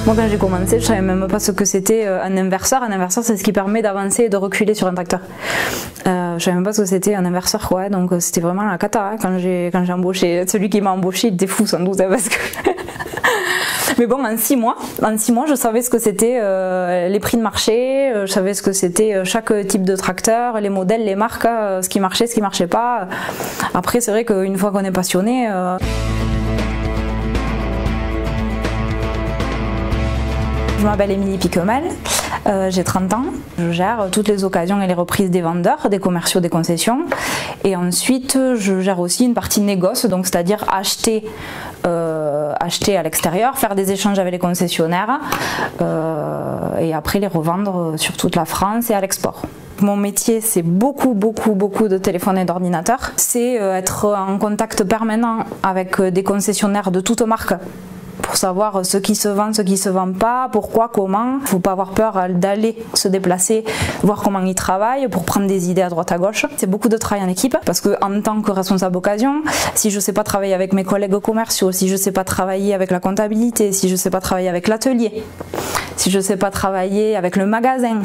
Moi quand j'ai commencé, je savais même pas ce que c'était un inverseur. Un inverseur, c'est ce qui permet d'avancer et de reculer sur un tracteur. Je savais même pas ce que c'était un inverseur, quoi. Donc c'était vraiment la cata hein, quand j'ai embauché. Celui qui m'a embauché, il était fou sans doute hein, parce que. Mais bon, en 6 mois, je savais ce que c'était les prix de marché, je savais ce que c'était chaque type de tracteur, les modèles, les marques, ce qui marchait pas. Après, c'est vrai qu'une fois qu'on est passionné. Je m'appelle Émilie Piquemel, j'ai 30 ans, je gère toutes les occasions et les reprises des vendeurs, des commerciaux, des concessions. Et ensuite, je gère aussi une partie négoce, donc c'est-à-dire acheter à l'extérieur, faire des échanges avec les concessionnaires et après les revendre sur toute la France et à l'export. Mon métier, c'est beaucoup de téléphones et d'ordinateurs. C'est être en contact permanent avec des concessionnaires de toutes marques pour savoir ce qui se vend, ce qui se vend pas, pourquoi, comment. Il ne faut pas avoir peur d'aller se déplacer, voir comment ils travaillent pour prendre des idées à droite à gauche. C'est beaucoup de travail en équipe parce qu'en tant que responsable occasion, si je ne sais pas travailler avec mes collègues commerciaux, si je ne sais pas travailler avec la comptabilité, si je ne sais pas travailler avec l'atelier, si je ne sais pas travailler avec le magasin,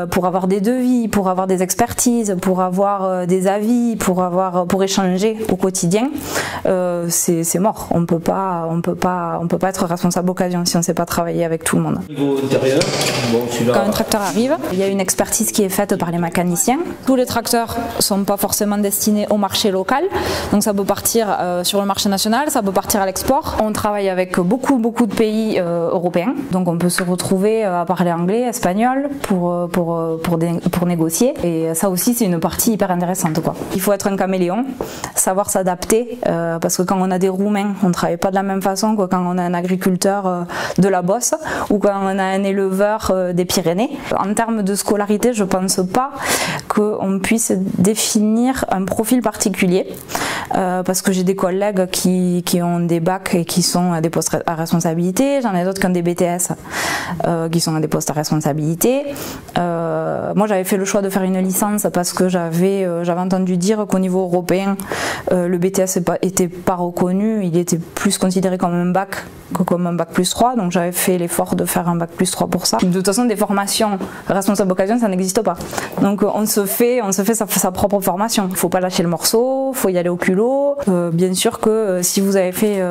pour avoir des devis, pour avoir des expertises, pour avoir des avis, pour échanger au quotidien, c'est mort. On peut pas être responsable occasion si on ne sait pas travailler avec tout le monde. Quand un tracteur arrive, il y a une expertise qui est faite par les mécaniciens. Tous les tracteurs ne sont pas forcément destinés au marché local, donc ça peut partir sur le marché national, ça peut partir à l'export. On travaille avec beaucoup de pays européens, donc on peut se retrouver à parler anglais, espagnol pour négocier. Et ça aussi, c'est une partie hyper intéressante, quoi. Il faut être un caméléon, savoir s'adapter, parce que quand on a des Roumains, on ne travaille pas de la même façon que quand on a un agriculteur de la Beauce ou quand on a un éleveur des Pyrénées. En termes de scolarité, je ne pense pas qu'on puisse définir un profil particulier, parce que j'ai des collègues qui ont des bacs et qui sont à des postes à responsabilité, j'en ai d'autres qui ont des BTS qui sont à des postes à responsabilité. Moi j'avais fait le choix de faire une licence parce que j'avais entendu dire qu'au niveau européen le BTS était pas reconnu, il était plus considéré comme un bac que comme un bac plus 3, donc j'avais fait l'effort de faire un bac plus 3 pour ça. De toute façon, des formations responsable occasion, ça n'existe pas. Donc on se fait sa propre formation. Il ne faut pas lâcher le morceau, il faut y aller au culot. Bien sûr que si vous avez fait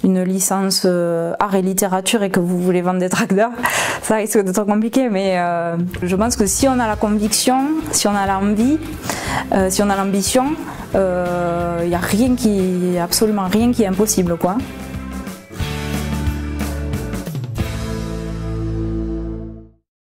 une licence art et littérature et que vous voulez vendre des tracteurs, ça risque d'être compliqué, mais je pense que si on a la conviction, si on a l'envie, si on a l'ambition, il n'y a absolument rien qui est impossible, quoi.